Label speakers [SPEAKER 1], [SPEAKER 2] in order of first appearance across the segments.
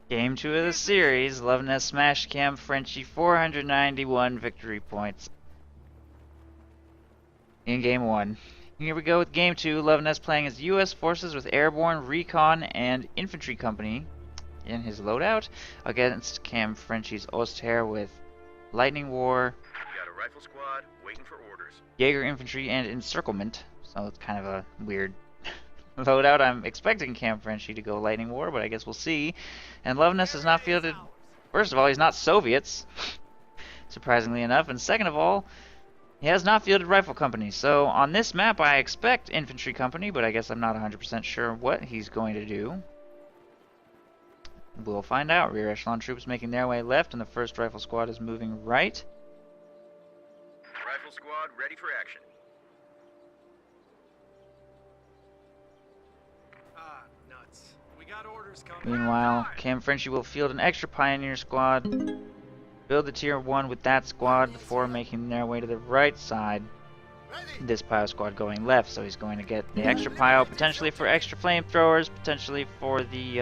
[SPEAKER 1] Game 2 of the series, Luvnest smashed Kamfrenchie 491 victory points in Game 1. Here we go with Game 2, Luvnest playing as U.S. forces with Airborne, Recon, and Infantry Company in his loadout, against Kamfrenchie's Ostheer with Lightning War,
[SPEAKER 2] We got a rifle squad waiting for orders.
[SPEAKER 1] Jaeger Infantry, and Encirclement. So it's kind of a weird loadout. I'm expecting Kamfrenchie to go Lightning War, but I guess we'll see. And Luvnest is not fielded. First of all, he's not Soviets, surprisingly enough. And second of all, he has not fielded Rifle Company. So on this map, I expect Infantry Company, but I guess I'm not 100% sure what he's going to do. We'll find out. Rear echelon troops making their way left, and the first rifle squad is moving right.
[SPEAKER 2] Rifle squad ready for action.
[SPEAKER 3] Nuts. We got orders coming.
[SPEAKER 1] Meanwhile, Kamfrenchie will field an extra Pioneer squad, build the tier 1 with that squad before making their way to the right side. This Pio squad going left, so he's going to get the extra Pio, potentially for extra flamethrowers, potentially for the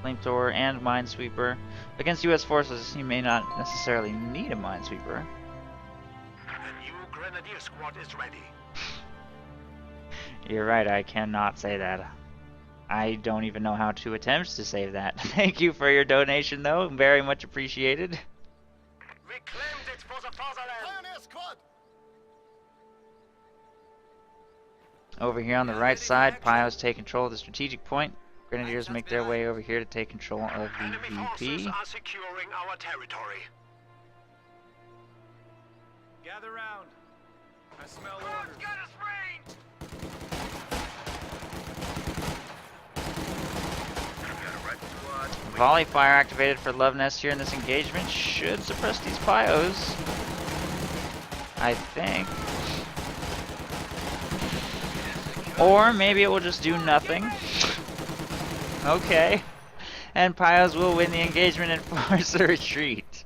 [SPEAKER 1] flamethrower and minesweeper. Against U.S. forces, he may not necessarily need a minesweeper.
[SPEAKER 3] The new Grenadier squad is ready.
[SPEAKER 1] You're right, I cannot say that. I don't even know how to attempt to say that. Thank you for your donation, though. Very much appreciated.
[SPEAKER 3] We claimed it for the fatherland. Pioneer squad.
[SPEAKER 1] Over here on the right side, Pios take control of the strategic point. Grenadiers make their way over here to take control of the
[SPEAKER 3] Enemy forces
[SPEAKER 1] VP.
[SPEAKER 3] are securing our territory. Gather round. I smell orders. Got us range.
[SPEAKER 2] We got a rifle squad.
[SPEAKER 1] Volley fire activated for Luvnest here in this engagement should suppress these Pios, I think. Or maybe it will just do nothing. Okay. And Pios will win the engagement and force a retreat.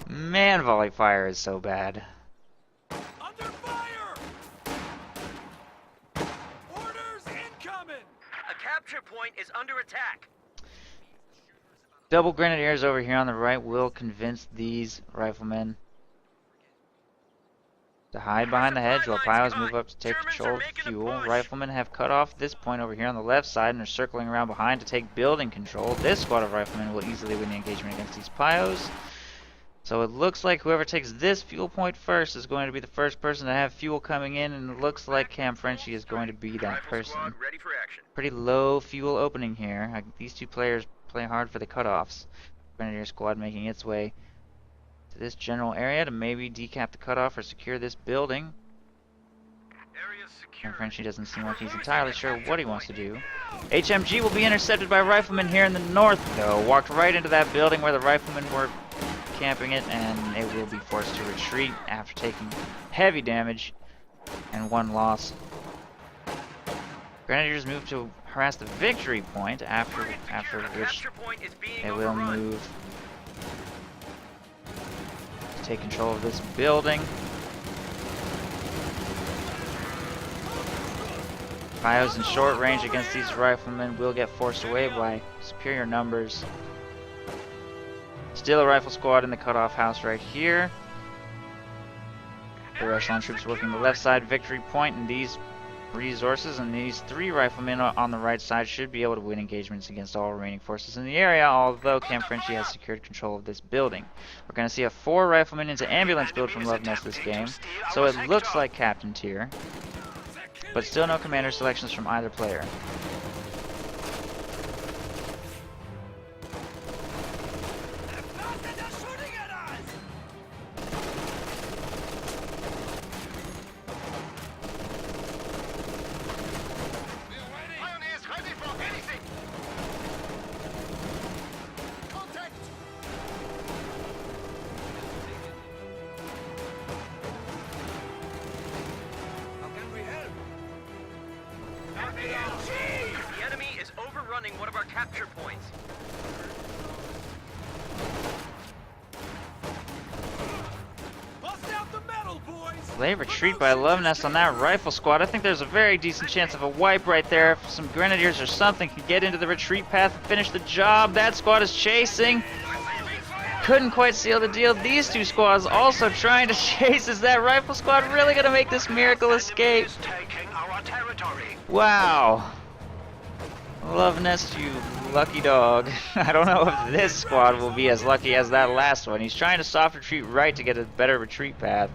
[SPEAKER 1] Man, volley fire is so bad.
[SPEAKER 3] Under fire. Orders incoming.
[SPEAKER 2] A capture point is under attack.
[SPEAKER 1] Double Grenadiers over here on the right will convince these riflemen to hide behind the hedge while Pios move up to take control of fuel. Riflemen have cut off this point over here on the left side and are circling around behind to take building control. This squad of riflemen will easily win the engagement against these Pios. So it looks like whoever takes this fuel point first is going to be the first person to have fuel coming in, and it looks like Kamfrenchie is going to be that
[SPEAKER 2] Rifle
[SPEAKER 1] person.
[SPEAKER 2] squad ready for action.
[SPEAKER 1] Pretty low fuel opening here. These two players play hard for the cutoffs. Grenadier squad making its way to this general area to maybe decap the cutoff or secure this building.
[SPEAKER 2] Area secure.
[SPEAKER 1] Kamfrenchie doesn't seem like he's entirely sure what he wants to do. HMG will be intercepted by riflemen here in the north, though. Walked right into that building where the riflemen were camping it, and it will be forced to retreat after taking heavy damage and one loss. Grenadiers move to harass the victory point, after which
[SPEAKER 2] Capture point is being
[SPEAKER 1] they will
[SPEAKER 2] overrun.
[SPEAKER 1] move to take control of this building. Pios in short range against these riflemen will get forced away by superior numbers. Still a rifle squad in the cutoff house right here. The echelon troops working the left side victory point, and these resources and these three riflemen on the right side should be able to win engagements against all remaining forces in the area, although Kamfrenchie has secured control of this building. We're going to see a 4 riflemen into ambulance build from Luvnest this game, so it looks like captain tier, but still no commander selections from either player.
[SPEAKER 2] The enemy is overrunning one of our capture points.
[SPEAKER 3] Bust out the metal, boys!
[SPEAKER 1] Late retreat by Luvnest on that rifle squad. I think there's a very decent chance of a wipe right there. If some grenadiers or something can get into the retreat path and finish the job. That squad is chasing. Couldn't quite seal the deal. These two squads also trying to chase. Is that rifle squad really going to make this miracle escape? Wow. Luvnest, you lucky dog. I don't know if this squad will be as lucky as that last one. He's trying to soft retreat right to get a better retreat path.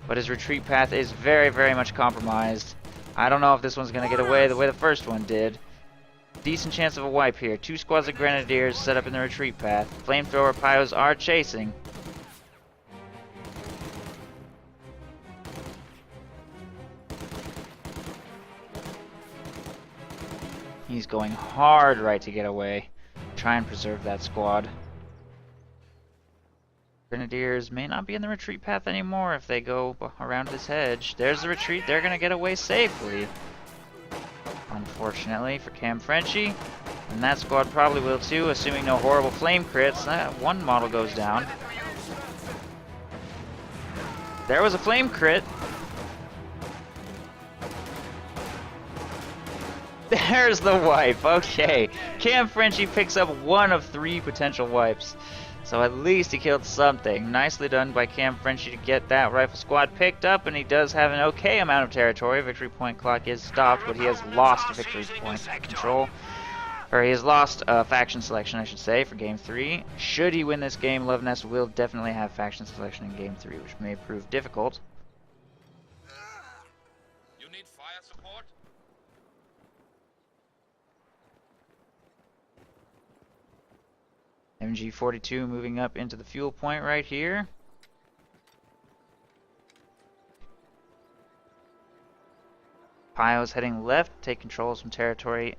[SPEAKER 1] But his retreat path is very, very much compromised. I don't know if this one's going to get away the way the first one did. Decent chance of a wipe here. Two squads of grenadiers set up in the retreat path. Flamethrower pyros are chasing. He's going hard right to get away. Try and preserve that squad. Grenadiers may not be in the retreat path anymore if they go around this hedge. There's the retreat. They're going to get away safely. Unfortunately for Kamfrenchie. And that squad probably will too, assuming no horrible flame crits. One model goes down. There was a flame crit. There's the wipe. Okay. Kamfrenchie picks up one of 3 potential wipes. So at least he killed something. Nicely done by Kamfrenchie to get that rifle squad picked up, and he does have an okay amount of territory. Victory point clock is stopped, but he has lost victory point control. Or he has lost faction selection, I should say, for Game 3. Should he win this game, Luvnest will definitely have faction selection in Game 3, which may prove difficult.
[SPEAKER 3] You need fire support?
[SPEAKER 1] MG42 moving up into the fuel point right here. Pyos heading left, take control of some territory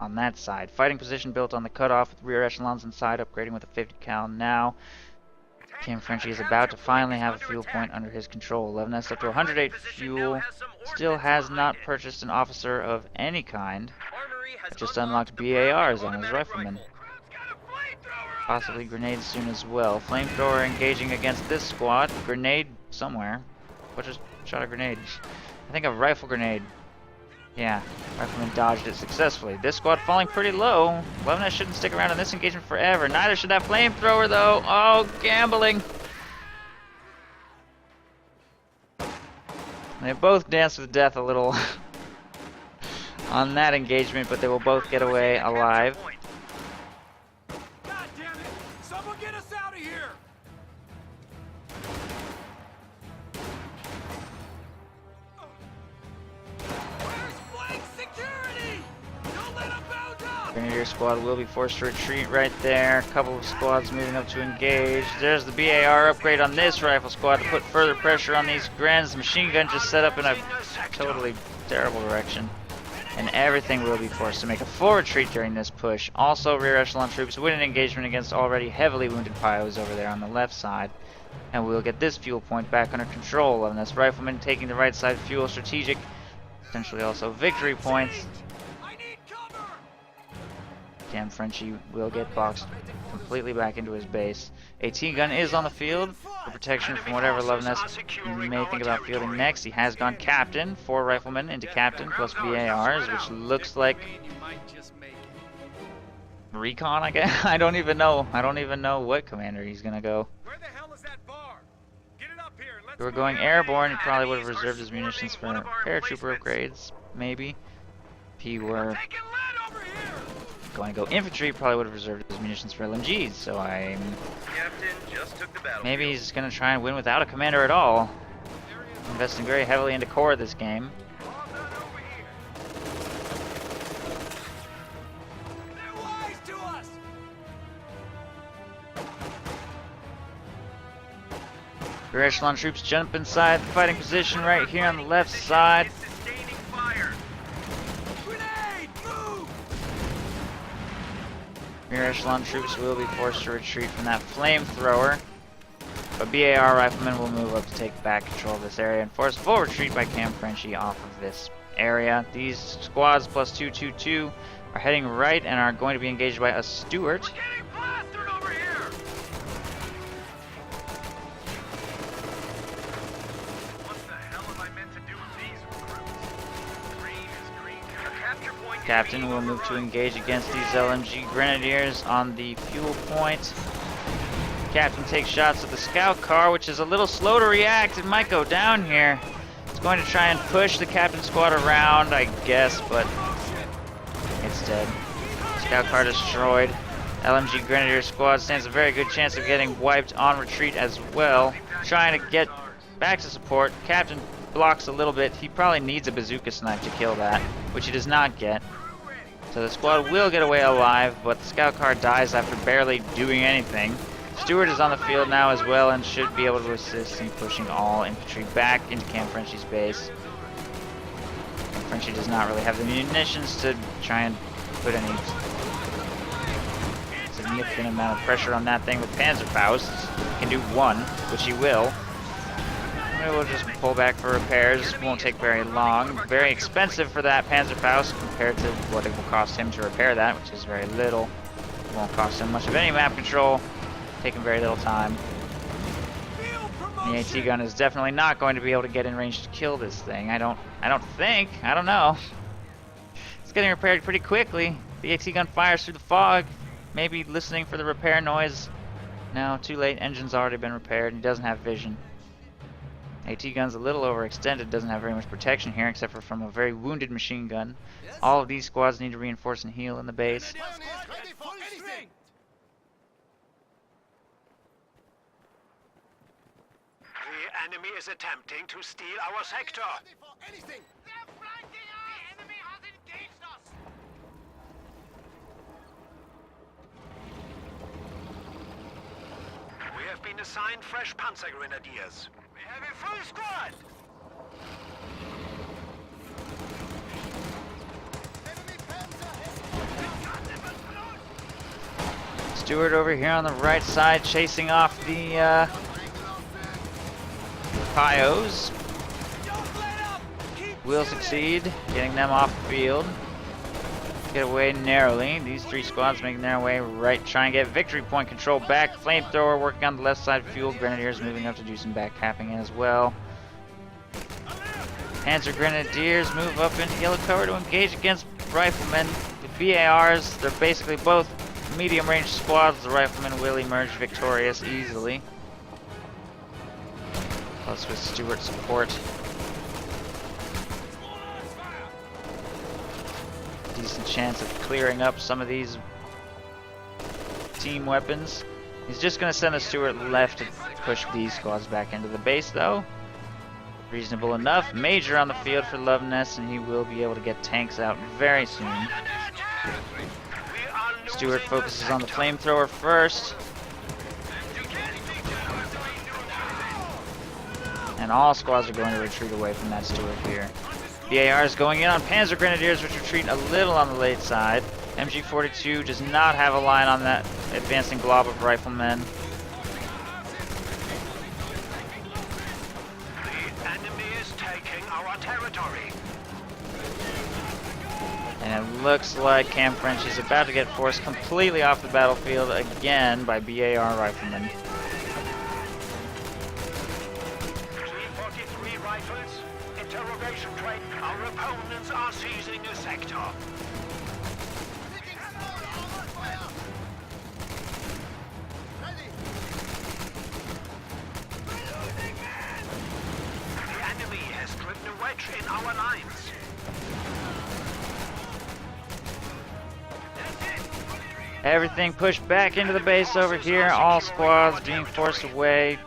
[SPEAKER 1] on that side. Fighting position built on the cutoff with rear echelons inside, upgrading with a 50 cal now. Kamfrenchie is about to finally have a fuel point under his control. Luvnest up to 108 fuel. Still has not purchased an officer of any kind. Just unlocked BARs on his riflemen. Possibly grenades soon as well. Flamethrower engaging against this squad. Grenade somewhere. What just shot a grenade? I think a rifle grenade. Yeah, rifleman dodged it successfully. This squad falling pretty low. Luvnest shouldn't stick around in this engagement forever. Neither should that flamethrower though. Oh, gambling. They both danced with death a little on that engagement, but they will both get away alive. Grenadier squad will be forced to retreat right there. A couple of squads moving up to engage. There's the BAR upgrade on this rifle squad to put further pressure on these Grens. The machine gun just set up in a totally terrible direction. And everything will be forced to make a full retreat during this push. Also, rear echelon troops win an engagement against already heavily wounded Pyos over there on the left side. And we'll get this fuel point back under control. And this rifleman taking the right side fuel strategic. Potentially also victory points. Kamfrenchie will get boxed completely back into his base. A T-gun is on the field for protection from whatever Luvnest may think about fielding next. He has gone captain, 4 riflemen into captain plus BARs, which looks like recon, I guess. I don't even know what commander he's gonna go.
[SPEAKER 3] Where the hell is that bar? Get it up here.
[SPEAKER 1] If we were going airborne, he probably would have reserved his munitions for paratrooper upgrades, maybe. If he were going to go infantry, probably would have reserved his munitions for LMGs, so maybe he's going to try and win without a commander at all. Investing very heavily into core this game. Rear echelon troops jump inside the fighting position right here on the left side. Rear echelon troops will be forced to retreat from that flamethrower, but BAR riflemen will move up to take back control of this area and force full retreat by Kamfrenchie off of this area. These squads plus 222 are heading right and are going to be engaged by a Stuart. Captain will move to engage against these LMG Grenadiers on the fuel point. Captain takes shots at the scout car, which is a little slow to react. It might go down here. It's going to try and push the Captain squad around, I guess, but it's dead. Scout car destroyed. LMG Grenadier squad stands a very good chance of getting wiped on retreat as well. Trying to get back to support. Captain blocks a little bit. He probably needs a bazooka snipe to kill that, which he does not get. So the squad will get away alive, but the scout car dies after barely doing anything. Stewart is on the field now as well and should be able to assist in pushing all infantry back into Kamfrenchie's base. Kamfrenchie does not really have the munitions to try and put any significant amount of pressure on that thing with Panzerfaust. He can do one, which he will. Maybe we'll just pull back for repairs. Won't take very long. Very expensive for that Panzerfaust compared to what it will cost him to repair that, which is very little. It won't cost him much of any map control. Taking very little time. The AT gun is definitely not going to be able to get in range to kill this thing. I don't know. It's getting repaired pretty quickly. The AT gun fires through the fog. Maybe listening for the repair noise. No, too late. Engine's already been repaired and he doesn't have vision. AT gun's a little overextended, doesn't have very much protection here except for from a very wounded machine gun. All of these squads need to reinforce and heal in the base.
[SPEAKER 4] The enemy is attempting to steal our sector.
[SPEAKER 3] They're flanking us! The enemy has engaged us!
[SPEAKER 4] We have been assigned fresh Panzer Grenadiers. We have a full squad!
[SPEAKER 1] Stewart over here on the right side chasing off the Pios. Will succeed, getting them off the field. Get away narrowly. These three squads making their way right, try and get victory point control back. Flamethrower working on the left side. Fuel Grenadiers moving up to do some back capping as well. Panzer Grenadiers move up into yellow cover to engage against riflemen. The BARs, they're basically both medium range squads. The riflemen will emerge victorious easily. Plus with Stewart support. Decent chance of clearing up some of these team weapons. He's just going to send the Stewart left to push these squads back into the base though. Reasonable enough. Major on the field for Luvnest, and he will be able to get tanks out very soon. Stewart focuses on the flamethrower first. And all squads are going to retreat away from that Stewart here. BAR is going in on Panzer Grenadiers, which retreat a little on the late side. MG42 does not have a line on that advancing glob of riflemen.
[SPEAKER 4] The enemy is taking our territory.
[SPEAKER 1] And it looks like Kamfrenchie is about to get forced completely off the battlefield again by BAR riflemen.
[SPEAKER 4] Rifles, interrogation train. Our opponents are seizing a sector. The enemy has driven a wedge in our lines.
[SPEAKER 1] Everything pushed back into the base over here. All squads being forced away.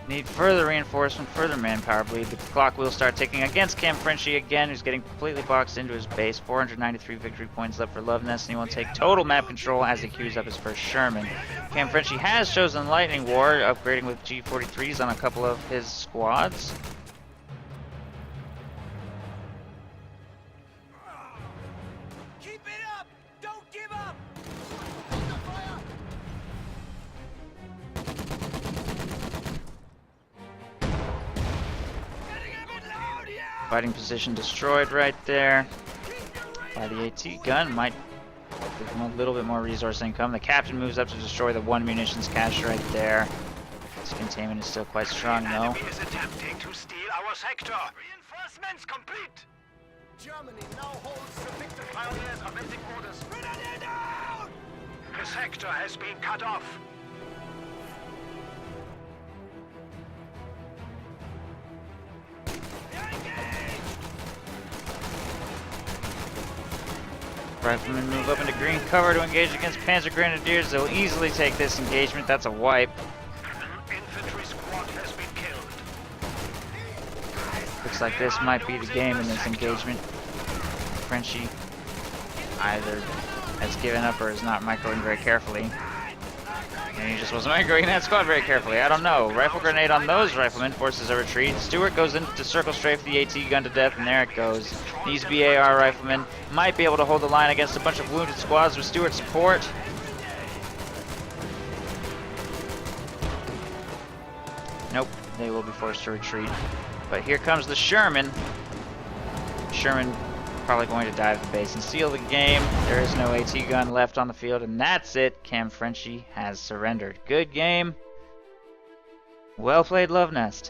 [SPEAKER 1] Need further reinforcement, further manpower bleed. The clock will start ticking against Kamfrenchie again, who's getting completely boxed into his base. 493 victory points left for Luvnest, and he will take total map control as he queues up his first Sherman. Kamfrenchie has chosen Lightning War, upgrading with G43s on a couple of his squads.
[SPEAKER 3] Keep it up! Don't give up!
[SPEAKER 1] Fighting position destroyed right there by the AT gun. Might give him a little bit more resource income. The captain moves up to destroy the one munitions cache right there. His containment is still quite strong though.
[SPEAKER 4] The enemy is attempting to steal our sector. Reinforcements complete.
[SPEAKER 3] Germany now holds the victory.
[SPEAKER 4] Pioneers awaiting orders. Grenadier down! The sector has been cut off.
[SPEAKER 1] Riflemen move up into green cover to engage against Panzer Grenadiers. They'll easily take this engagement. That's a wipe.
[SPEAKER 4] An infantry squad has been killed.
[SPEAKER 1] Looks like this might be the game in this engagement. Kamfrenchie either has given up or is not microing very carefully. And he just wasn't microing that squad very carefully. I don't know. Rifle grenade on those riflemen forces a retreat. Stewart goes in to circle strafe the AT gun to death, and there it goes. These BAR riflemen might be able to hold the line against a bunch of wounded squads with Stewart's support. Nope, they will be forced to retreat. But here comes the Sherman. Sherman probably going to dive the base and seal the game. There is no AT gun left on the field, and that's it. Kamfrenchie has surrendered. Good game. Well played, Luvnest.